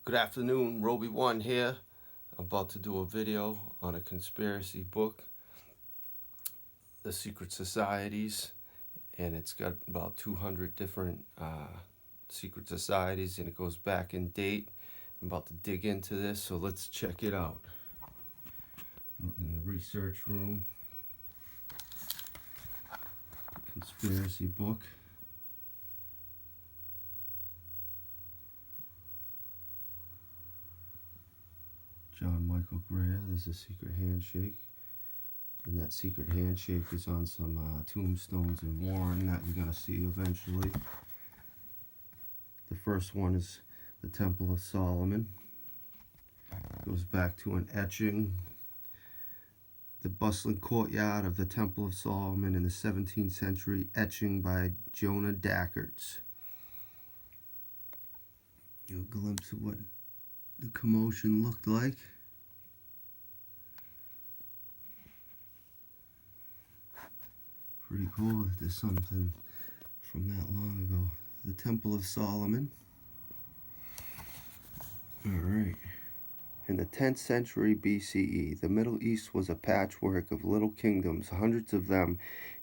Good afternoon, Robie1 here. I'm about to do a video on a conspiracy book, The Secret Societies, and it's got about 200 different secret societies, and it goes back in date. I'm about to dig into this, so let's check it out. In the research room, conspiracy book. John Michael Greer, there's a secret handshake. And that secret handshake is on some tombstones in Warren that you're going to see eventually. The first one is the Temple of Solomon. It goes back to an etching. The bustling courtyard of the Temple of Solomon in the 17th century, etching by Jonah Dackerts. A glimpse of what the commotion looked like. Pretty cool that there's something from that long ago. The Temple of Solomon. Alright. In the 10th century BCE, the Middle East was a patchwork of little kingdoms, hundreds of them,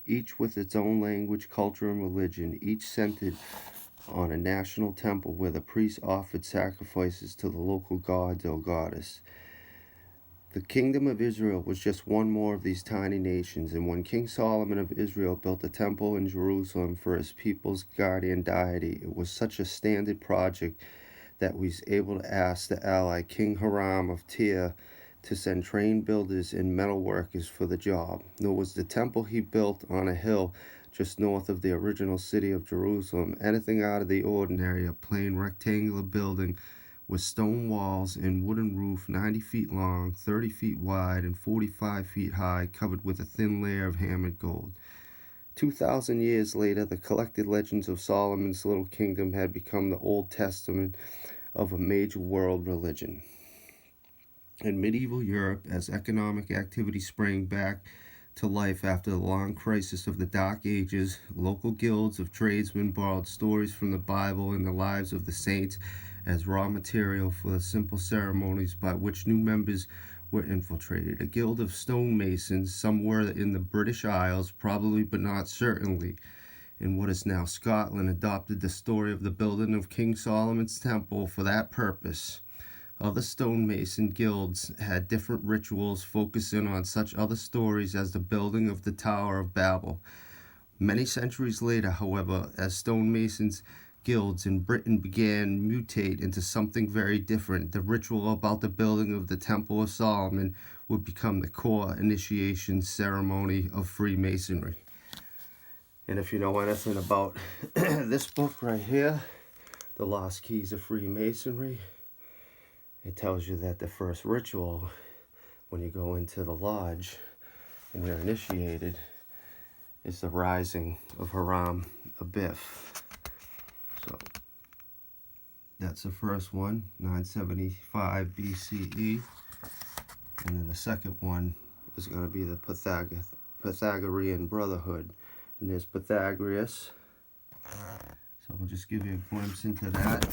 each with its own language, culture, and religion, each centered on a national temple where the priests offered sacrifices to the local gods or goddess. The kingdom of Israel was just one more of these tiny nations, and when King Solomon of Israel built a temple in Jerusalem for his people's guardian deity, it was such a standard project that he was able to ask the ally King Hiram of Tyre to send trained builders and metal workers for the job. Nor was the temple he built on a hill just north of the original city of Jerusalem anything out of the ordinary. A plain rectangular building with stone walls and wooden roof 90 feet long, 30 feet wide, and 45 feet high, covered with a thin layer of hammered gold. 2,000 years later, the collected legends of Solomon's little kingdom had become the Old Testament of a major world religion. In medieval Europe, as economic activity sprang back to life after the long crisis of the Dark Ages, local guilds of tradesmen borrowed stories from the Bible and the lives of the saints as raw material for the simple ceremonies by which new members were infiltrated. A guild of stonemasons, somewhere in the British Isles, probably but not certainly in what is now Scotland, adopted the story of the building of King Solomon's temple for that purpose. Other stonemason guilds had different rituals focusing on such other stories as the building of the Tower of Babel. Many centuries later, however, as stonemasons guilds in Britain began to mutate into something very different, the ritual about the building of the Temple of Solomon would become the core initiation ceremony of Freemasonry. And if you know anything about this book right here, The Lost Keys of Freemasonry, it tells you that the first ritual, when you go into the lodge and you're initiated, is the rising of Hiram Abiff. So that's the first one, 975 BCE. And then the second one is going to be the Pythagorean Brotherhood. And there's Pythagoras. So we'll just give you a glimpse into that.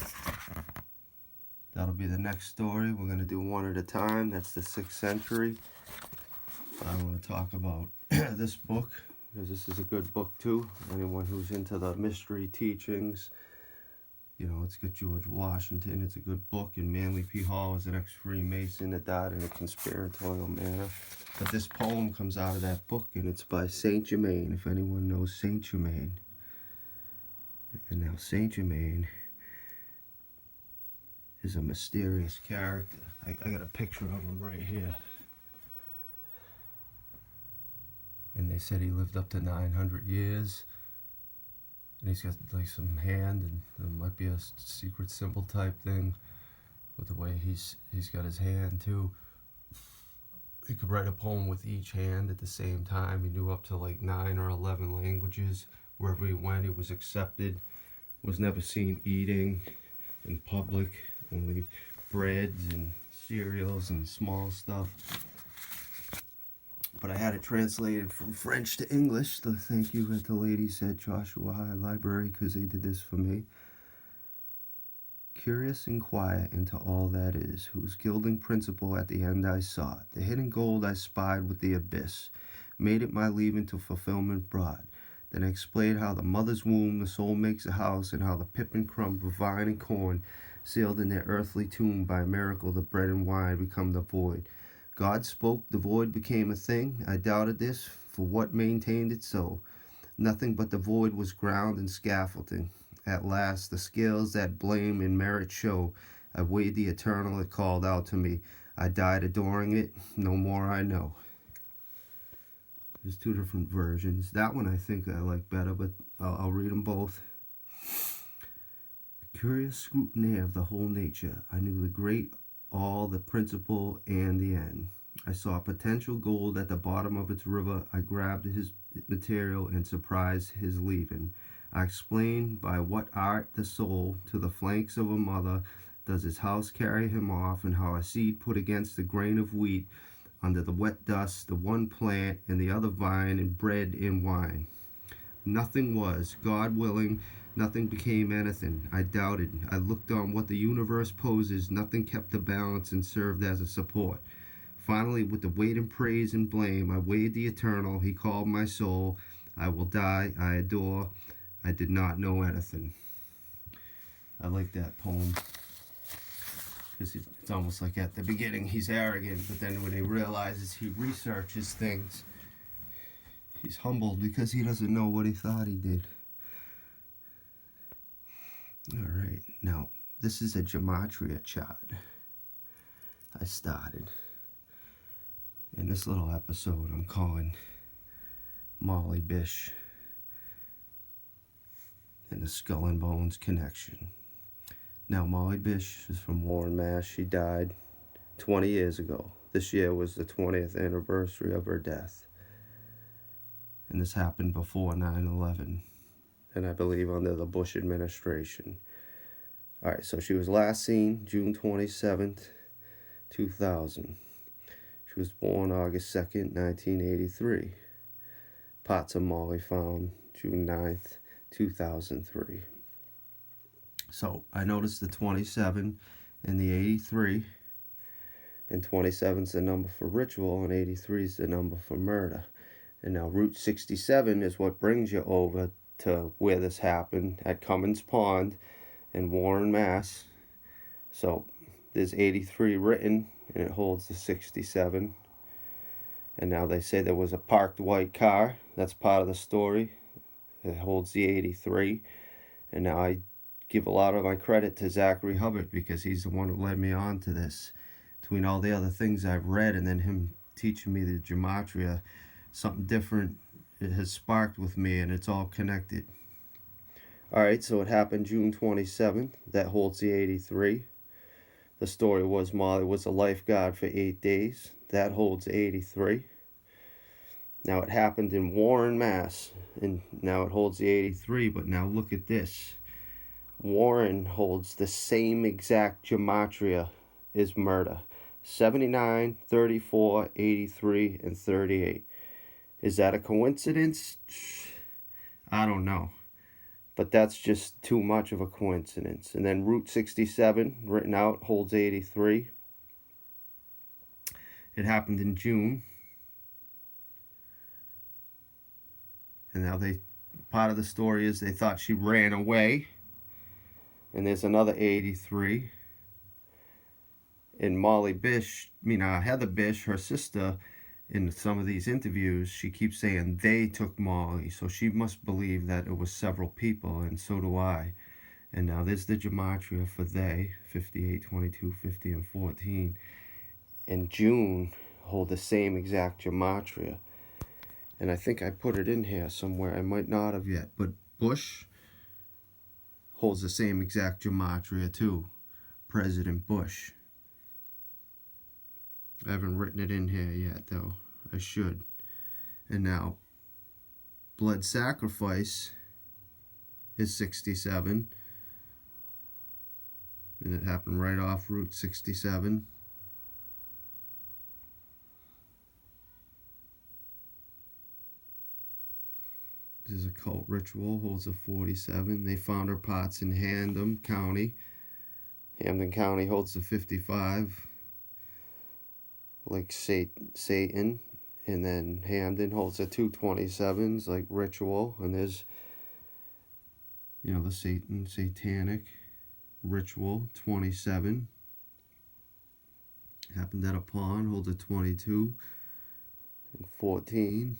That'll be the next story. We're going to do one at a time. That's the 6th century. I want to talk about this book, because this is a good book too. Anyone who's into the mystery teachings, you know, it's got George Washington. It's a good book. And Manly P. Hall is an ex-Freemason that died in a conspiratorial manner. But this poem comes out of that book, and it's by St.Germaine, if anyone knows St.Germaine. And now St.Germaine is a mysterious character. I got a picture of him right here. And they said he lived up to 900 years. And he's got like some hand, and there might be a secret symbol type thing with the way he's got his hand too. He could write a poem with each hand at the same time. He knew up to like 9 or 11 languages. Wherever he went, he was accepted. Was never seen eating in public. Only breads and cereals and small stuff. But I had it translated from French to English. So thank you to the ladies at Joshua High Library, because they did this for me. curious and quiet into all that is, whose gilding principle at the end I sought. The hidden gold I spied with the abyss, made it my leaving to fulfillment brought. Then I explained how the mother's womb the soul makes a house, and how the pip and crumb of vine and corn, sealed in their earthly tomb by miracle, the bread and wine become the void. God spoke, the void became a thing. I doubted this, for what maintained it so? Nothing but the void was ground and scaffolding. At last, the scales that blame and merit show. I weighed the eternal, it called out to me. I died adoring it, no more I know. There's two different versions. That one I think I like better, but I'll read them both. Curious scrutiny of the whole nature. I knew the great, all, the principle, and the end. I saw potential gold at the bottom of its river. I grabbed his material and surprised his leaving. I explained by what art the soul, to the flanks of a mother, does his house carry him off, and how a seed put against a grain of wheat, under the wet dust, the one plant, and the other vine, and bread and wine. Nothing was, God willing, nothing became anything. I doubted. I looked on what the universe poses. Nothing kept the balance and served as a support. Finally, with the weight and praise and blame, I weighed the eternal. He called my soul. I will die. I adore. I did not know anything. I like that poem, because it's almost like at the beginning he's arrogant, but then when he realizes he researches things, he's humbled because he doesn't know what he thought he did. Alright, now this is a gematria chart I started. In this little episode I'm calling Molly Bish and the Skull and Bones connection. Now, Molly Bish is from Warren, Mass. She died 20 years ago. This year was the 20th anniversary of her death. And this happened before 9/11, and I believe under the Bush administration. Alright, so she was last seen June 27th, 2000. She was born August 2nd, 1983. Parts of Molly found June 9th, 2003. So I noticed the 27 and the 83, and 27 is the number for ritual, and 83 is the number for murder. And now Route 67 is what brings you over to where this happened, at Cummins Pond in Warren, Mass. So there's 83 written, and it holds the 67. And now they say there was a parked white car. That's part of the story. It holds the 83. And now I give a lot of my credit to Zachary Hubbard, because he's the one who led me on to this. Between all the other things I've read and then him teaching me the gematria, something different it has sparked with me, and it's all connected. Alright, so it happened June 27th. That holds the 83. The story was Molly was a lifeguard for 8 days. That holds 83. Now it happened in Warren, Mass. And now it holds the 83, but now look at this. Warren holds the same exact gematria as murder. 79, 34, 83, and 38. Is that a coincidence? I don't know. But that's just too much of a coincidence. And then Route 67, written out, holds 83. It happened in June. And now part of the story is they thought she ran away. And there's another 83. And Molly Bish, Heather Bish, her sister, in some of these interviews, she keeps saying they took Molly. So she must believe that it was several people, and so do I. And now there's the gematria for they, 58, 22, 50, and 14. And June hold the same exact gematria. And I think I put it in here somewhere. I might not have yet. But Bush holds the same exact gematria too. President Bush. I haven't written it in here yet, though. I should. And now, blood sacrifice is 67. And it happened right off Route 67. This is a cult ritual, holds a 47. They found her parts in Handham County. Hampden County holds the 55, like Satan. And then Hampden holds the 227s, like Ritual. And there's, the satanic, Ritual, 27. Happened at a Pond holds a 22 and 14.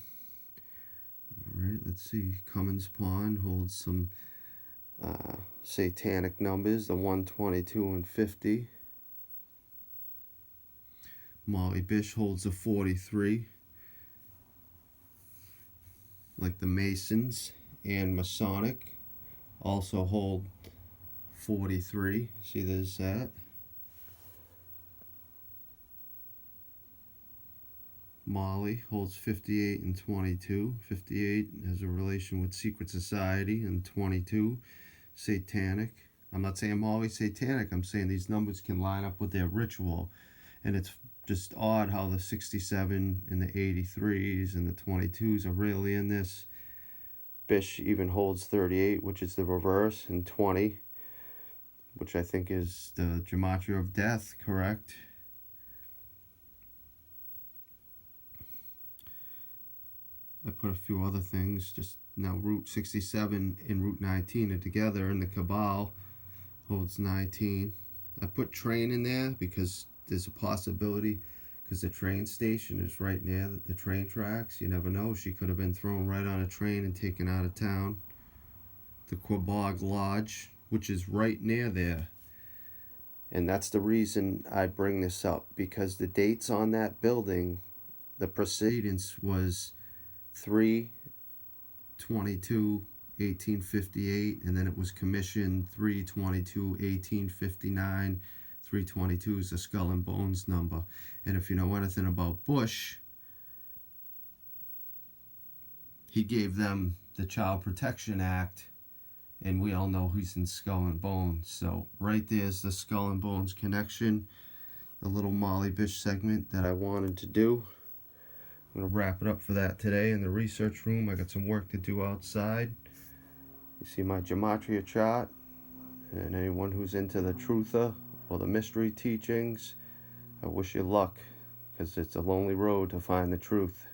Alright, let's see. Cummins Pond holds some satanic numbers, the 122 and 50. Molly Bish holds a 43, like the Masons. And Masonic also hold 43. See, there's that. Molly holds 58 and 22. 58 has a relation with Secret Society, and 22, satanic. I'm not saying Molly's satanic, I'm saying these numbers can line up with their ritual. And it's just odd how the 67 and the 83s and the 22s are really in this. Bish even holds 38, which is the reverse, and 20, which I think is the gematria of death, correct? I put a few other things. Just now, Route 67 and Route 19 are together, and the Cabal holds 19. I put train in there because there's a possibility, because the train station is right near the train tracks. You never know. She could have been thrown right on a train and taken out of town. The Quabog Lodge, which is right near there. And that's the reason I bring this up, because the dates on that building, the precedence was 3/22/1858, and then it was commissioned 3/22/1859. 322 is the Skull and Bones number. And if you know anything about Bush, he gave them the Child Protection Act, and we all know he's in Skull and Bones. So right there's the Skull and Bones connection, the little Molly Bish segment that I wanted to do. I'm going to wrap it up for that today in the research room. I got some work to do outside. You see my gematria chart, and anyone who's into the truther or the mystery teachings, I wish you luck, because it's a lonely road to find the truth.